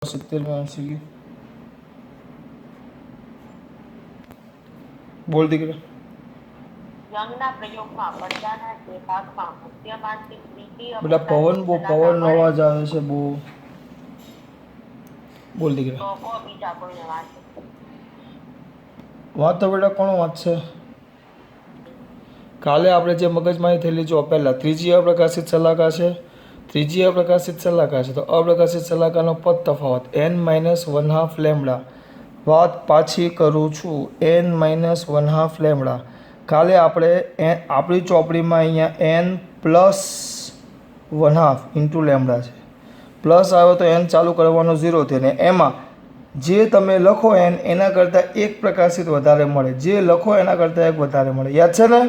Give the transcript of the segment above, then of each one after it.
70 में एमसीक्यू बोल દીકરા યંગના પ્રયોગમાં પડદાના જે ભાગમાં મધ્યમાંથી ત્રીજી બેટા પવન અવાજ આવે છે બહુ બોલ દીકરા તો કો બીજા કોઈને વાંચે વાત તો બેટા કોણ વાંચશે કાલે આપણે જે મગજમારી થયેલી જો પહેલાં ત્રીજી અપ્રકાશિત શલાકા છે ત્રીજી અપ્રકાશિત શલાકા છે તો અપ્રકાશિત શલાકાનો પદ તફાવત n-1/2 લેમ્બડા વાત પાછી કરું છું n-1/2 લેમ્બડા કાલે આપણે આપણી ચોપડીમાં અહીંયા n+1/2 ઇન્ટુ લેમ્બડા છે પ્લસ આવ્યો તો n ચાલુ કરવાનો 0 થયો ને એમાં જે તમે લખો n એના કરતાં એક પ્રકાશિત વધારે મળે જે લખો એના કરતાં એક વધારે મળે યાદ છે ને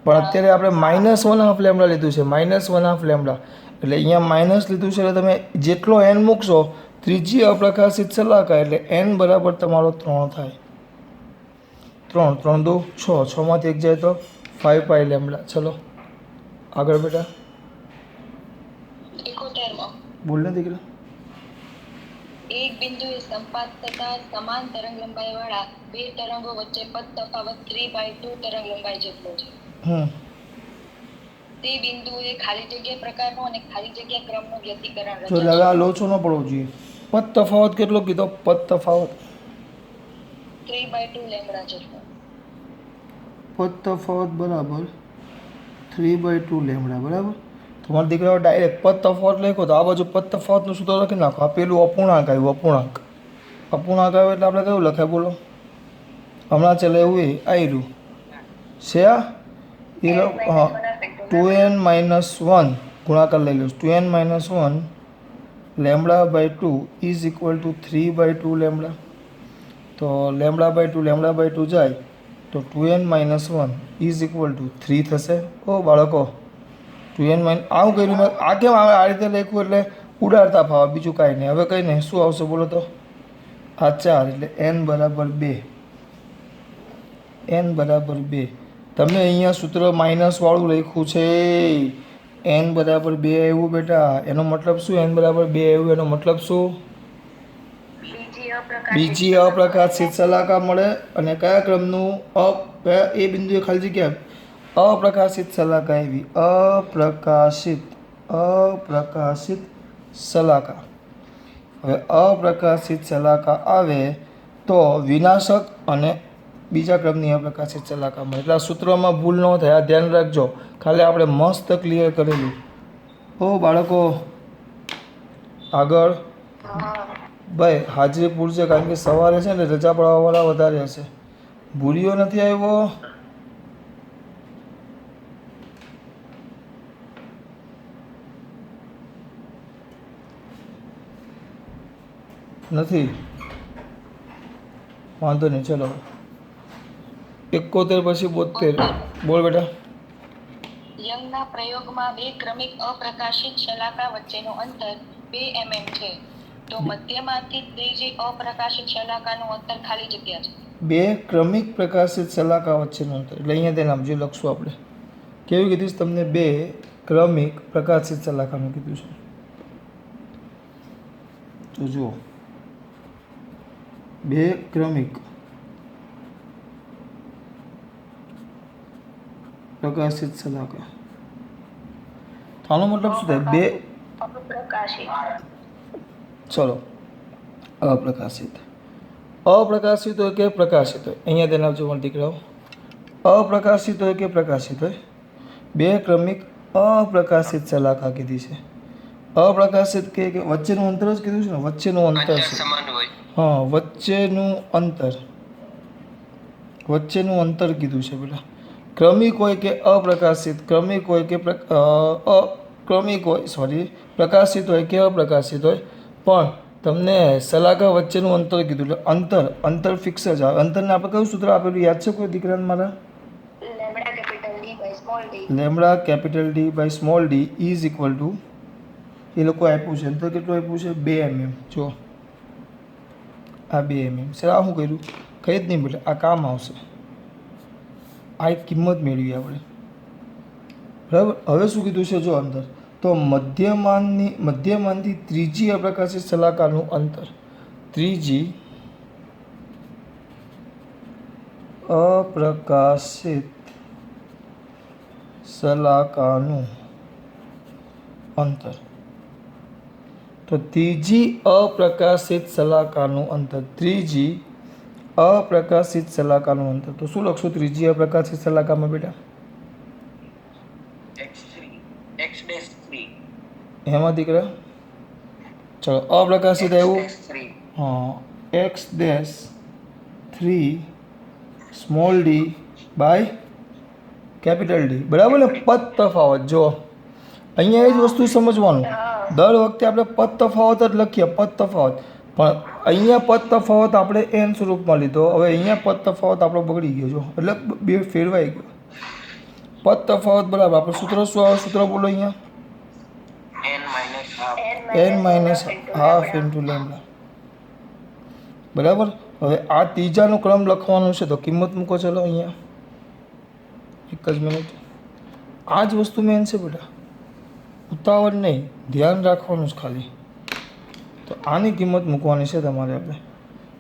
પણ અત્યારે આપણે -1/2 લેમ્બડા લીધું છે -1/2 લેમ્બડા એટલે અહીંયા માઇનસ લીધું છે એટલે તમે જેટલો n મૂકશો ત્રીજી અપ્રકાશિત શલાકા એટલે n બરાબર તમારો 3 થાય 3 3 2 6 6 માંથી 1 જાય તો 5π લેમ્બડા ચલો આગળ બેટા 71 બોલ ને દીકરા એક બિંદુએ સંપાત થતા સમાન તરંગ લંબાઈ વાળા બે તરંગો વચ્ચે પદ તફાવત 3/2 તરંગ લંબાઈ જેટલો છે તે બિંદુએ ખાલી જગ્યા પ્રકારનો અને ખાલી જગ્યા ક્રમનું વ્યક્તિકરણ જો લગા લોચો ન પડવો જોઈએ પદ તફાવત કેટલો કીધો પદ તફાવત 3/2 લેમ્બડા જેટલો પદ તફાવત બરાબર 3/2 લેમ્બડા બરાબર તમારા દીકરાઓ ડાયરેક્ટ પદ તફાવત લખો તો આ બાજુ પદ તફાવતનું સૂત્ર લખી નાખો આ પેલું અપૂર્ણાંક આવ્યું અપૂર્ણાંક આવ્યું એટલે આપણે કયું લખાય બોલો હમણાં ચાલે એવું આવ્યું છે એ હા 2n-1 ગુણાકાર લઈ લો 2n-1 λ/2 is equal to 3/2 lambda તો λ/2 જાય તો 2n-1 ઇઝ ઇક્વલ ટુ 3 થશે ઓ બાળકો 2n- આવું કર્યું મેં આ કેમ આવે આ રીતે લખ્યું એટલે ઉડાડતા ફાવે બીજું કાંઈ નહીં હવે કંઈ નહીં શું આવશે બોલો તો આ 4 એટલે n બરાબર 2 n બરાબર 2 તમે અહીંયા સૂત્ર માઇનસવાળું લખ્યું છે n બરાબર 2 આવ્યું બેટા એનો મતલબ શું n બરાબર 2 આવ્યું એનો મતલબ શું બીજી અપ્રકાશિત શલાકા મળે અને કયા ક્રમનું એ બિંદુએ ખાલી જગ્યા અપ્રકાશિત શલાકા આવી અપ્રકાશિત શલાકા હવે અપ્રકાશિત શલાકા આવે તો વિનાશક અને બીજા ક્રમની અપ્રકાશિત શલાકા મળે એટલે આ સૂત્રમાં ભૂલ ન થાય આ ધ્યાન રાખજો ખાલી આપણે મસ્ત ક્લિયર કરેલું ઓ બાળકો આગળ ભાઈ હાજરી પૂરશે કારણ કે સવારે છે ને રજા પડવાવાળા વધારે હશે ભૂલ્યો નથી આવ્યો નથી વાંધો નહીં ચલો 71 પછી 72 બોલ બેટા યંગના પ્રયોગમાં બે ક્રમિક અપ્રકાશિત શલાકા વચ્ચેનું અંતર 2 mm છે તો મધ્યમાંથી ત્રીજી અપ્રકાશિત શલાકાનું અંતર ખાલી જગ્યા છે બે ક્રમિક પ્રકાશિત શલાકા વચ્ચેનું અંતર એટલે અહીંયા તે નામ જે લખશું આપણે કેવી કીધું છે તમને બે ક્રમિક પ્રકાશિત શલાકાનું કીધું છે તો જુઓ બે ક્રમિક પ્રકાશિત શલાકા તો આનો મતલબ શું થાય બે અપ્રકાશિત ચલો અપ્રકાશિત હોય કે પ્રકાશિત હોય અહીંયા તેના જોવાનું દીકરાઓ અપ્રકાશિત હોય કે પ્રકાશિત હોય બે ક્રમિક અપ્રકાશિત શલાકા કીધી છે અપ્રકાશિત કે વચ્ચેનું અંતર જ કીધું છે ને વચ્ચેનું અંતર છે હા વચ્ચેનું અંતર કીધું છે બેટા ક્રમિક હોય કે અપ્રકાશિત ક્રમિક હોય કે પ્રકાશિત હોય કે અપ્રકાશિત હોય પણ તમને શલાકા વચ્ચેનું અંતર કીધું એટલે અંતર ફિક્સ જ આવે અંતરને આપણે કયું સૂત્ર આપેલું યાદ છે કોઈ દીકરાને મારા lambda capital D by small d is equal to એ લોકો આપ્યું છે અંતર કેટલું આપ્યું છે 2 mm જો આ 2 mm સર આ શું કર્યું કંઈ જ નહીં બોલે આ કામ આવશે આ એક કિંમત મેળવી આપણે બરાબર હવે શું કીધું છે જો અંદર તો મધ્યમાનથી ત્રીજી અપ્રકાશિત શલાકાનું અંતર, ત્રીજી અપ્રકાશિત શલાકાનું અંતર. તો ત્રીજી અપ્રકાશિત શલાકાનું અંતર, ત્રીજી અપ્રકાશિત શલાકાનું અંતર. તો શું લખશું ત્રીજી અપ્રકાશિત શલાકામાં બેટા? એમાં દીકરા ચલો અપ્રકાશિત આવ્યું. હા, x dash 3 small d by capital D. બરાબર ને? પદ તફાવત. જો અહીંયા એ જ વસ્તુ સમજવાનું, દર વખતે આપણે પદ તફાવત જ લખીએ, પદ તફાવત. પણ અહીંયા પદ તફાવત આપણે એન સ્વરૂપમાં લીધો. હવે અહીંયા પદ તફાવત આપણો બગડી ગયો. જો એટલે બે ફેરવાઈ ગયો. પદ તફાવત બરાબર. આપણે સૂત્ર શું આવે? સૂત્ર બોલો અહીંયા. n minus half into lambda. બરાબર. હવે આ ત્રીજાનો ક્રમ લખવાનો છે તો કિંમત મૂકો. ચલો અહીંયા એક જ મિનિટ. આ જ વસ્તુ મેન છે બેટા, ઉતાવળ નહીં, ધ્યાન રાખવાનું જ ખાલી. તો આની કિંમત મૂકવાની છે તમારે આપણે.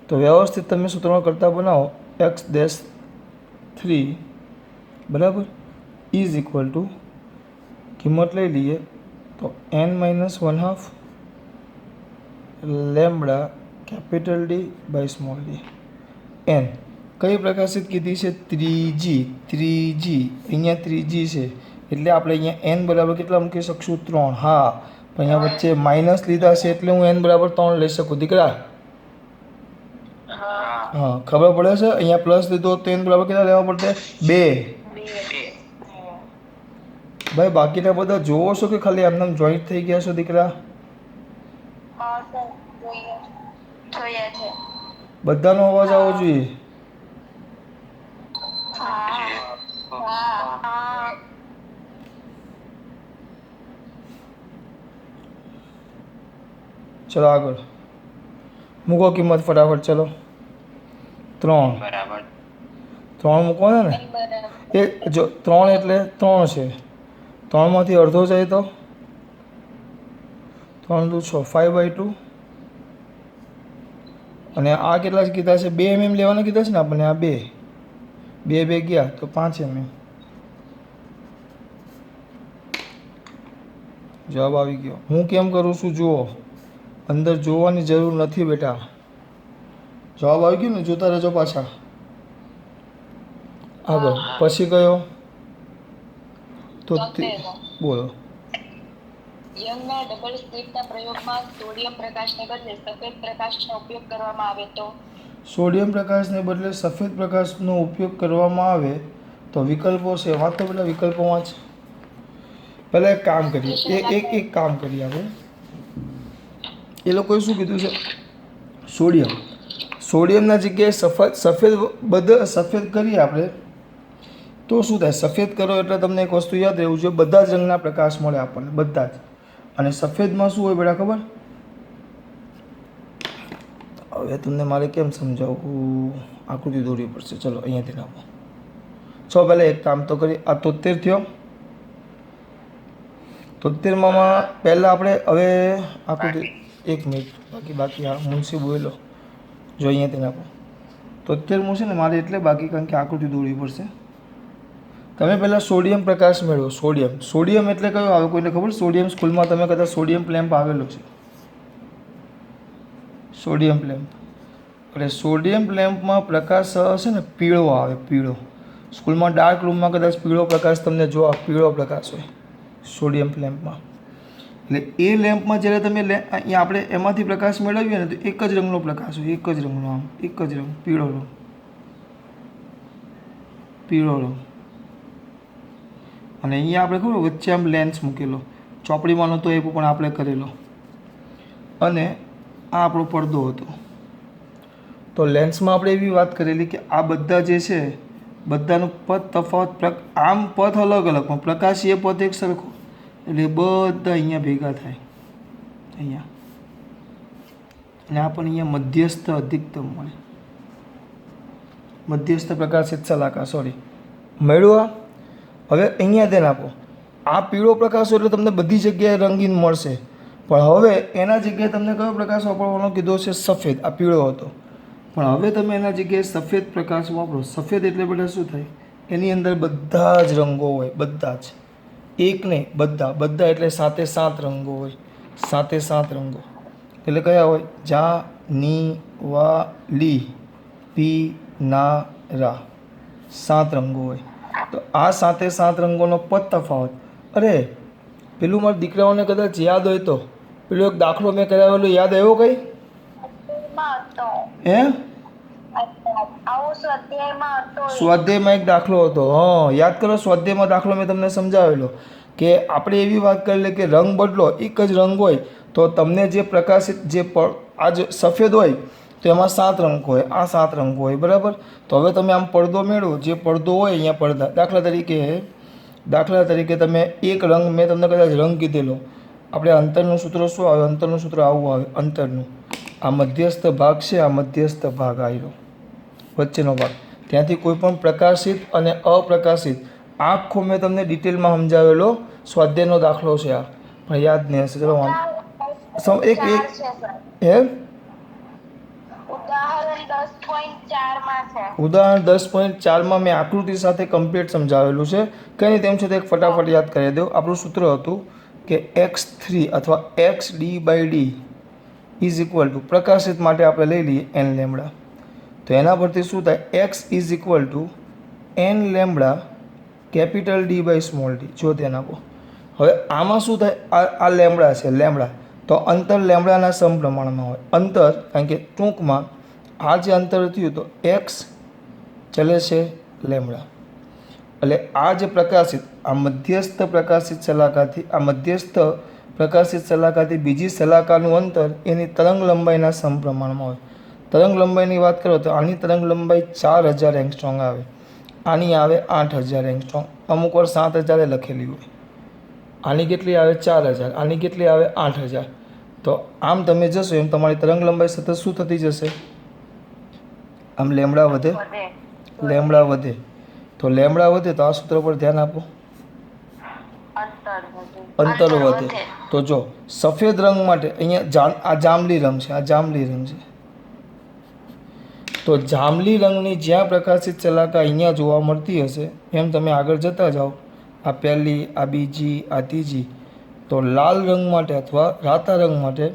તો વ્યવસ્થિત તમે સૂત્રો કરતા બનાવો. એક્સ ડેશ 3 બરાબર ઇઝ ઇક્વલ ટુ કિંમત લઈ લઈએ તો n minus 1/2 lambda capital D by small d. N કઈ પ્રકાશિત કીધી છે? ત્રીજી. અહીંયા ત્રીજી છે એટલે આપણે અહીંયા n બરાબર કેટલા મૂકી શકશું? 3. હા, પણ અહીંયા વચ્ચે માઇનસ લીધા છે એટલે હું n બરાબર 3 લઈ શકું. દીકરા હા, ખબર પડે છે? અહીંયા પ્લસ લીધો તો n બરાબર કેટલા લેવા પડશે? 2. ભાઈ બાકીના બધા જોવો છો કે ખાલી આમ જોઈન્ટ થઈ ગયા છો દીકરા? બધાનો અવાજ આવવો જોઈએ. ચલો આગળ મૂકો કિંમત ફટાફટ. ચલો 3 બરાબર 3 મૂકવાના ને? એ જો 3 એટલે 3 છે. 3 માંથી અડધો જાય તો 3 દુ 6, 5/2. અને આ કેટલા કીધા છે? 2 mm લેવાના કીધા છે ને આપણને. આ 2 ગયા તો 5 mm. જવાબ આવી ગયો. હું કેમ કરું છું જુઓ, અંદર જોવાની જરૂર નથી બેટા. જવાબ આવી ગયો ને? જોતા રહેજો પાછા. આગળ પછી કયો? તો બોલો. યંગના ડબલ સ્લિટના પ્રયોગમાં સોડિયમ પ્રકાશને બદલે સફેદ પ્રકાશનો ઉપયોગ કરવામાં આવે તો? સોડિયમ પ્રકાશને બદલે સફેદ પ્રકાશનો ઉપયોગ કરવામાં આવે તો વિકલ્પો છે. વાંચો પેલા વિકલ્પો વાંચ. પહેલાં એક કામ કરીએ, એક કામ કરીએ આપણે. એ લોકોએ શું કીધું છે? સોડિયમના જગ્યાએ સફેદ કરીએ આપણે તો શું થાય? સફેદ કરો એટલે તમને એક વસ્તુ યાદ રહેવું જોઈએ, બધા જ રંગના પ્રકાશ મળે આપણને, બધા જ. અને સફેદમાં શું હોય બેટા ખબર? હવે તમને મારે કેમ સમજાવવું? આકૃતિ દોરવી પડશે. ચલો અહીંયાથી નાખો. પહેલાં એક કામ તો કરી. આ 73 થયો. 73માં પહેલાં આપણે હવે આકૃતિ 1 મિનિટ બાકી હા મુનસી બોલો. જો અહીંયાથી નાખો. 73મું છે ને મારે એટલે બાકી, કારણ કે આકૃતિ દોરવી પડશે. તમે પહેલાં સોડિયમ પ્રકાશ મેળવો. સોડિયમ એટલે કયો આવે કોઈને ખબર? સોડિયમ સ્કૂલમાં તમે કદાચ સોડિયમ લેમ્પ આવેલો છે. સોડિયમ લેમ્પ એટલે સોડિયમ લેમ્પમાં પ્રકાશ છે ને પીળો આવે, પીળો. સ્કૂલમાં ડાર્ક રૂમમાં કદાચ પીળો પ્રકાશ તમને જો પીળો પ્રકાશ હોય સોડિયમ લેમ્પમાં. એટલે એ લેમ્પમાં જ્યારે તમે અહીંયા આપણે એમાંથી પ્રકાશ મેળવીએ ને તો એક જ રંગનો પ્રકાશ હોય, એક જ રંગનો, આમ એક જ રંગ, પીળો રંગ. અને અહીંયા આપણે ખબર વચ્ચે આમ લેન્સ મૂકેલો, ચોપડીમાં નહોતો એ પણ આપણે કરેલો. અને આ આપણો પડદો હતો. તો લેન્સમાં આપણે એવી વાત કરેલી કે આ બધા જે છે બધાનું પથ તફાવત, આમ પથ અલગ અલગ પણ પ્રકાશીય પથ એક સરખો, એટલે બધા અહીંયા ભેગા થાય અહીંયા. અને આપણને અહીંયા મધ્યસ્થ અધિકતમ મળે, મધ્યસ્થ પ્રકાશિત શલાકા. સોરી, મળ્યું. હવે અહીંયા ધ્યાન આપો. આ પીળો પ્રકાશ હોય એટલે તમને બધી જગ્યાએ રંગીન મળશે, પણ હવે એના જગ્યાએ તમને કયો પ્રકાશ વાપરવાનો કીધો છે? સફેદ. આ પીળો હતો, પણ હવે તમે એના જગ્યાએ સફેદ પ્રકાશ વાપરો. સફેદ એટલે બેટા શું થાય? એની અંદર બધા જ રંગો હોય, બધા જ, એક નહીં, બધા. બધા એટલે 7 રંગો હોય, 7 રંગો. એટલે કયા હોય? જા, ની, વા, લી, પી, ના, રા. 7 રંગો હોય. તો આ 7 રંગોનો પદ તફાવત. અરે પેલું મારા દીકરાઓને કદાચ યાદ હોય તો પેલો એક દાખલો મેં કરાવેલો, યાદ આવ્યો કઈ? હે? સ્વાધ્યાયમાં એક દાખલો હતો. હા, યાદ કરો, સ્વાધ્યાયમાં દાખલો મેં તમને સમજાવેલો કે આપણે એવી વાત કરી લે કે રંગ બદલો, એક જ રંગ હોય તો તમને જે પ્રકાશિત આ જે સફેદ હોય તો એમાં 7 રંગ હોય, આ 7 રંગ હોય, બરાબર. તો હવે તમે આમ પડદો મેળવો, જે પડદો હોય અહીંયા પડદા, દાખલા તરીકે તમે એક રંગ, મેં તમને કદાચ રંગ કીધેલો. આપણે અંતરનું સૂત્ર શું આવે? અંતરનું સૂત્ર આવું આવે, અંતરનું. આ મધ્યસ્થ ભાગ છે, આ મધ્યસ્થ ભાગ આવ્યો, વચ્ચેનો ભાગ. ત્યાંથી કોઈ પણ પ્રકાશિત અને અપ્રકાશિત આખો મેં તમને ડિટેલમાં સમજાવેલો. સ્વાધ્યાયનો દાખલો છે આ, પણ યાદ નહીં હશે. ચલો એક હે ઉદાહરણ 10.4 મેં આકૃતિ સાથે કમ્પ્લીટ સમજાવેલું છે. કંઈ નહીં, તેમ છતાં એક ફટાફટ યાદ કરી દઉં. આપણું સૂત્ર હતું કે x3 અથવા xd/d ઇઝ ઇક્વલ ટુ, પ્રકાશિત માટે આપણે લઈ લઈએ n લેમડા. તો એના પરથી શું થાય? x is equal two n lambda capital d/d. જો ધ્યાન આપો. હવે આમાં શું થાય? આ લેમડા છે, લેમડા. તો અંતર લેમડાના સમપ્રમાણમાં હોય. અંતર, કારણ કે ટૂંકમાં આ જે અંતર થયું તો x ચલે છે લેમડા. એટલે આ જે પ્રકાશિત, આ મધ્યસ્થ પ્રકાશિત શલાકાથી, આ મધ્યસ્થ પ્રકાશિત શલાકાથી બીજી શલાકાનું અંતર એની તરંગ લંબાઈના સમપ્રમાણમાં હોય. તરંગ લંબાઈની વાત કરો તો આની તરંગ લંબાઈ 4000 એંગસ્ટ્રોમ આવે, આની આવે 8000 એંગસ્ટ્રોમ, અમુક વાર 7000 લખેલી હોય. આની કેટલી આવે? 4000. આની કેટલી આવે? 8000. તો આમ તમે જશો એમ તમારી તરંગ લંબાઈ સતત શું થતી જશે? આમ લેમડા વધે, લેમડા વધે. તો લેમડા વધે તો આ સૂત્ર પર ધ્યાન આપો, અંતર વધે. તો જો સફેદ રંગ માટે અહીંયા આ જાંબલી રંગ છે, આ જાંબલી રંગ છે. તો જાંબલી રંગની જ્યાં પ્રકાશિત શલાકા અહીંયા જોવા મળતી હશે, એમ તમે આગળ જતા જાઓ, આ પહેલી, આ બીજી, આ ત્રીજી. તો લાલ રંગ માટે અથવા રાતા રંગ માટે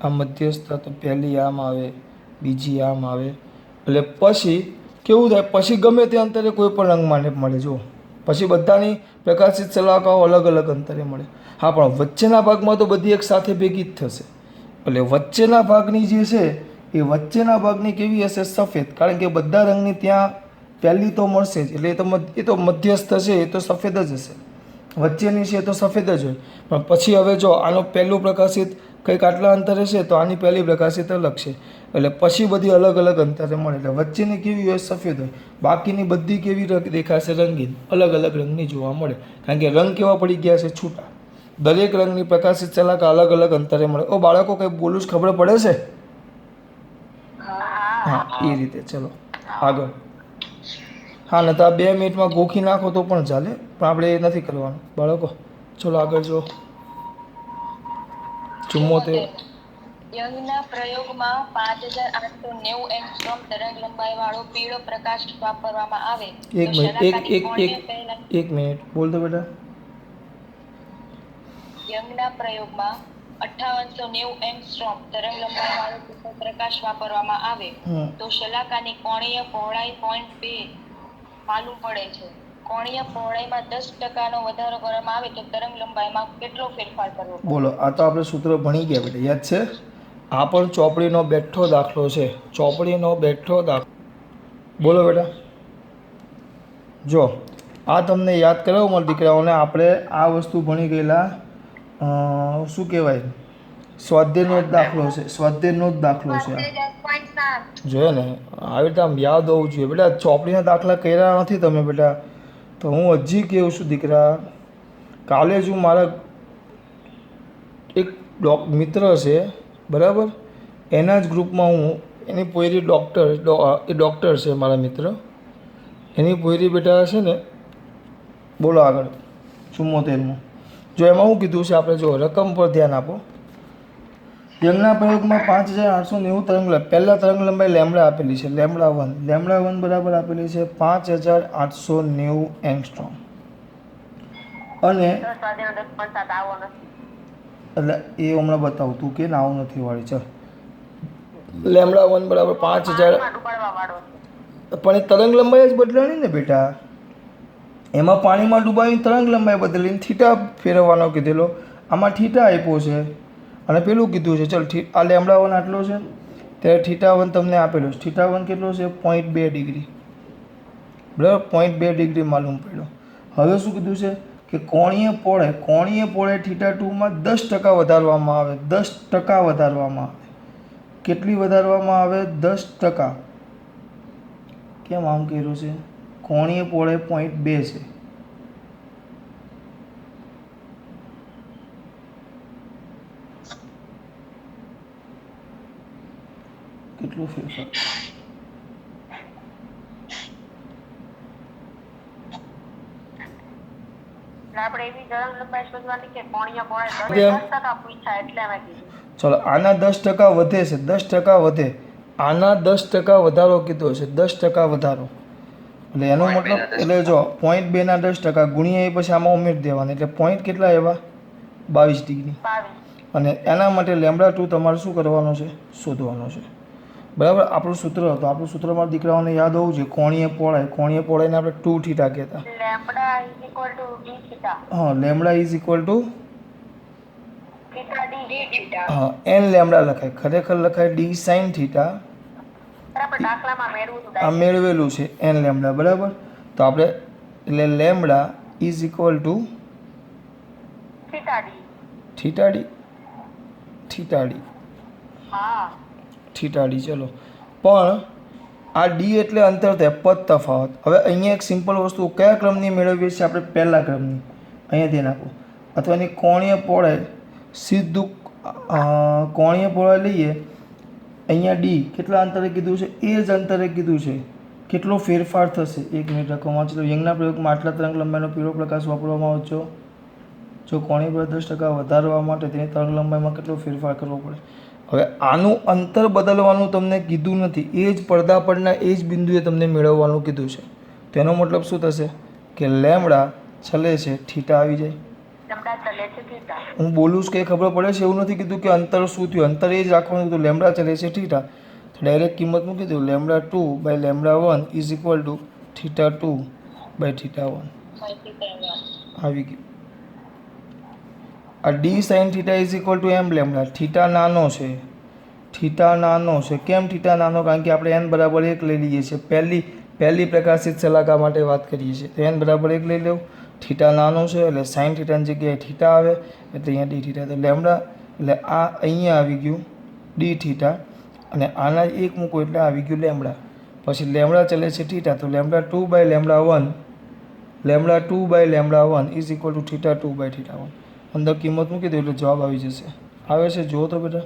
આ મધ્યસ્થ, તો પહેલી આમ આવે, બીજી આમ આવે. એટલે પછી કેવું થાય? પછી ગમે તે અંતરે કોઈ પણ રંગ માટે મળે. જુઓ, પછી બધાની પ્રકાશિત શલાકાઓ અલગ અલગ અંતરે મળે. હા, પણ વચ્ચેના ભાગમાં તો બધી એક સાથે ભેગી જ થશે. એટલે વચ્ચેના ભાગની જે છે એ વચ્ચેના ભાગની કેવી હશે? સફેદ. કારણ કે બધા રંગની ત્યાં પહેલી તો મળશે જ, એટલે એ તો મધ્યસ્થ છે, એ તો સફેદ જ હશે. વચ્ચેની છે તો સફેદ જ હોય. પણ પછી હવે જો આનો પહેલું પ્રકાશિત કંઈક આટલા અંતરે છે તો આની પહેલી પ્રકાશિત અલગ છે, એટલે પછી બધી અલગ અલગ અંતરે મળે. એટલે વચ્ચેની કેવી હોય? સફેદ હોય. બાકીની બધી કેવી દેખાશે? રંગીન, અલગ અલગ રંગની જોવા મળે. કારણ કે રંગ કેવા પડી ગયા છે? છૂટા. દરેક રંગની પ્રકાશિત શલાકા અલગ અલગ અંતરે મળે. ઓ બાળકો, કંઈ બોલું જ ખબર પડે છે? હા, એ રીતે. ચલો આગળ. હા, ને તો આ 2 મિનિટમાં ગોખી નાખો તો પણ ચાલે, પણ આપણે એ નથી કરવાનું બાળકો. ચલો આગળ જો. 74. યંગના પ્રયોગમાં 5890 એંગસ્ટ્રોમ તરંગ લંબાઈ વાળો પીળો પ્રકાશ વાપરવામાં આવે એક મિનિટ બોલ દો બેટા. યંગના પ્રયોગમાં 5890 એંગસ્ટ્રોમ તરંગ લંબાઈ વાળો પીળો પ્રકાશ વાપરવામાં આવે તો શલાકાની કોણીય પહોળાઈ 0.2 માલુમ પડે છે. કોણીય પહોળાઈમાં 10% વધારો કરવામાં આવે તો તરંગ લંબાઈમાં કેટલો ફેરફાર કરવો? બોલો, આ તો આપણે સૂત્ર ભણી ગયા બેટા, યાદ છે? આ પણ ચોપડીનો બેઠો દાખલો છે, ચોપડીનો બેઠો દાખલો. બોલો બેટા. જો આ તમને યાદ કરાવો મારા દીકરાઓને, આપણે આ વસ્તુ ભણી ગયેલા, શું કહેવાય, સ્વાધ્યાયનો જ દાખલો છે, સ્વાધ્યાયનો જ દાખલો છે. જોઈએ ને, આવી રીતે આમ યાદ હોવું જોઈએ બેટા. ચોપડીના દાખલા કર્યા નથી તમે બેટા, તો હું હજી કહું છું દીકરા. કાલે જ હું મારા એક મિત્ર છે, બરાબર, એના જ ગ્રુપમાં હું, એની પોયરી ડૉક્ટર છે મારા મિત્ર, એની પોયરી બેટા છે ને. બોલો આગળ. 74મો. જો એમાં શું કીધું છે આપણે, જો રકમ પર ધ્યાન આપો. યંગના પ્રયોગમાં 5890 તરંગ પહેલા તરંગ લંબાઈ લેમડા આપેલી છે, લેમડા વન બરાબર આપેલી છે 5890 એંગસ્ટ્રોમ. અને 10 વાગ્યાનો 10 પણ સાત આવો નથી. એટલે એ હમણાં બતાવું તું કે આવું નથી વાળી. ચાલ, લેમડા વન બરાબર 5000. પાણીમાં ડૂબાડવા વાળો છે. પણ એ તરંગ લંબાઈ જ બદલાણી ને બેટા. એમાં પાણીમાં ડૂબાવીને તરંગ લંબાઈ બદલીને થીટા ફેરવવાનો કીધેલો, આમાં થીટા આપ્યો છે અને પેલું કીધું છે. ચાલ, આ લેમડા વન આટલો છે ત્યારે થીટા વન તમને આપેલો છે. થીટા વન કેટલો છે? 0.2 ડિગ્રી. બરાબર, 0.2 ડિગ્રી માલુમ પડ્યો. હવે શું કીધું છે કે કોણીય પહોળાઈ થીટા ટુમાં 10% વધારવામાં આવે. 10% વધારવામાં આવે. કેટલી વધારવામાં આવે? 10%. કેમ આમ કર્યું છે? કોણીય પહોળાઈ 0.2 છે. કેટલું ફેરફાર? એટલે આપણે એવી તરંગ લંબાઈ શોધવાની કે કોણીય પહોળાઈ 10% પૂછ્યા એટલે મેં કીધું. ચલો, આના 10% વધે છે, 10% વધે. આના 10% વધારો કીધો છે, 10% વધારો. એટલે એનો મતલબ, એટલે જો 0.2 ના 10% ગુણ્યા એ પછી આમાં ઉમેરી દેવાના, એટલે પોઈન્ટ કેટલા આવ્યા? 22 ડિગ્રી. 22. અને એના માટે લેમડા ટુ તમારે શું કરવાનો છે? શોધવાનો છે. બરાબર, આપણું સૂત્ર હતું. આપણું સૂત્રમાં દીકરાઓને યાદ હોવું જોઈએ, કોણીય પહોળાઈને આપણે 2 થીટા કહેતા. Lambda is equal to D theta. હા, lambda is equal to theta D theta. હા, એન લેમડા લખાય, ખરેખર લખાય ડી સાઇન થીટા. બરાબર, દાખલામાં મેળવું હતું આ મેળવેલું છે એન લેમડા. બરાબર, તો આપણે એટલે lambda is equal to theta D. Theta D. હા. Theta D. ચલો, પણ આ ડી એટલે અંતર થાય, પદ તફાવત. હવે અહીંયા એક સિમ્પલ વસ્તુ, કયા ક્રમની મેળવીએ છીએ આપણે? પહેલા ક્રમની. અહીંયા ધ્યાન આપો. અથવા એની કોણીય પહોળાઈ સીધું કોણીય પહોળાઈ લઈએ. અહીંયા ડી કેટલા અંતરે કીધું છે? એ જ અંતરે કીધું છે. કેટલો ફેરફાર થશે? 1 મિનિટ રાખો વાંચી લો. યંગના પ્રયોગમાં આટલા તરંગ લંબાઈનો પીળો પ્રકાશ વાપરવામાં આવે છે. જો કોણીય પહોળાઈ 10% વધારવા માટે તેની તરંગ લંબાઈમાં કેટલો ફેરફાર કરવો પડે? હવે આનું અંતર બદલવાનું તમને કીધું નથી, એ જ પડદા પરના એ જ બિંદુએ તમને મેળવવાનું કીધું છે. તેનો મતલબ શું થશે કે લેમડા ચલે છે થીટા આવી જાય. લેમ્બડા ચલે છે થીટા. હું બોલું છું કે ખબર પડે છે એવું નથી કીધું કે અંતર શું થયું, અંતર એ જ રાખવાનું કીધું. લેમડા ચલે છે થીટા, તો ડાયરેક્ટ કિંમત મૂકી દઉં. Lambda 2 by lambda 1 is equal to theta 2 by theta 1 આવી ગયું. આ d sine theta is equal to m lambda. Theta નાનો છે. કેમ થીટા નાનો? કારણ કે આપણે એન બરાબર 1 લઈ લઈએ છીએ. પહેલી પ્રકાશિત શલાકા માટે વાત કરીએ છીએ, તો એન બરાબર 1 લઈ લેવું. થીટા નાનો છે એટલે સાઇન થીટાની જગ્યાએ થીટા આવે, એટલે અહીંયા ડી થીટા. તો લેમડા એટલે આ અહીંયા આવી ગયું ડી થીટા, અને આના 1 મૂકો એટલે આવી ગયું લેમડા. પછી લેમડા ચલે છે થીટા, તો lambda 2 by lambda 1 is equal to theta 2 by theta 1. અંદર કિંમત મૂકી દો એટલે જવાબ આવી જશે. આવે છે જુઓ તો બેટા,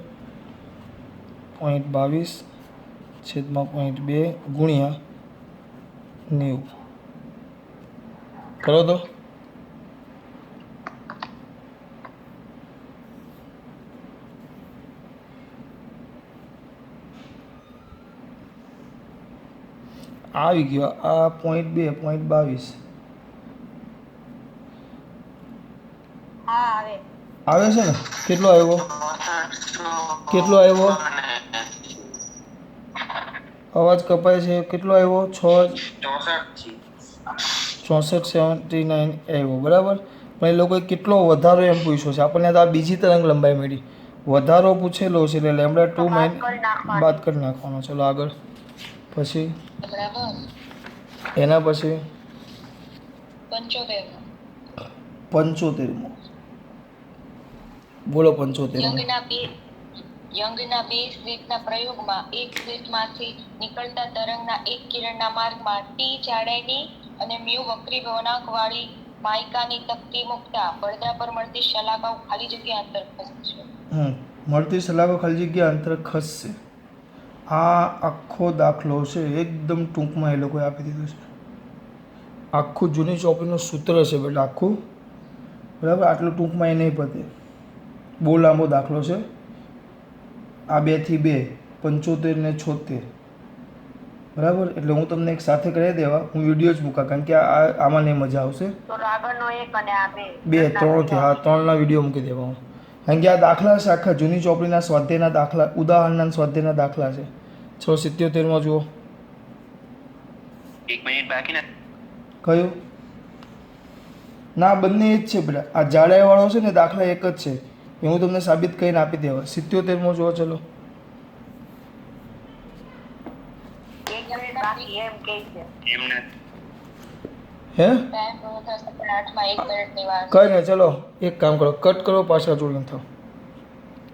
0.22/0.2 ગુણ્યા 90 કરો તો. આવી ગયો આ 0.2/22. હા, આવે. આવે છે ને? કેટલો આવ્યો? અવાજ કપાય છે. કેટલો આવ્યો? 6479 આવ્યો. બરાબર, પણ એ લોકોએ કેટલો વધારો એમ પૂછ્યો છે આપણને. તો આ બીજી તરંગ લંબાઈ મળી, વધારો પૂછેલો છે એટલે લેમડા 2 બાદ કરી નાખવાનો. ચલો આગળ. પછી એના પછી 75મો. બોલો 75મો. યંગના બે સ્લિટના પ્રયોગમાં એક સ્લિટમાંથી નીકળતા તરંગના એક કિરણના માર્ગમાં ટી જાડાઈની અને મ્યુ વક્રી વળાંકવાળી માઇકાની તકતી મૂકતા પડદા પર મળતી શલાકાઓ ખાલી જગ્યા અંતર ખસશે. મળતી શલાકો ખાલી જગ્યા અંતર ખસશે. આ આખો દાખલો છે એકદમ ટૂંકમાં એ લોકોએ આપી દીધું છે. આખું જૂની ચોપડીનું સૂત્ર છે બેટા, આખું બરાબર, આટલું ટૂંકમાં એ નહીં પતે, બહુ લાંબો દાખલો છે. આ 2 થી 2 75 ને 76, બરાબર. એટલે હું તમને એક સાથે કરી દેવા, હું વિડીયો જ મૂકા, કારણ કે આમાં નહીં મજા આવશે. તો આગળનો એક અને આ બે 3 થી, હા 3ના વિડીયો મૂકી દેવા હું, કારણ કે આ દાખલા છે આખા જૂની ચોપડીના સ્વાધ્યાયના દાખલા, ઉદાહરણના સ્વાધ્યાયના દાખલા છે. 677માં જુઓ. 1 મિનિટ બાકી ને કયું? ના, બંને એ જ છે બેટા. આ જાડાઈવાળો છે ને દાખલા એક જ છે, એ હું તમને સાબિત કરીને આપી દેવા. 77માં જુઓ. ચલો, એક મિનિટ બાકી એમ કે છે. એમને હે ટાઈમ પૂરો થશે પણ 8 માં 1 મિનિટની વાર છે. કઈ નહીં, ચલો એક કામ કરો, કટ કરો, પાછા જોડીને થાવ.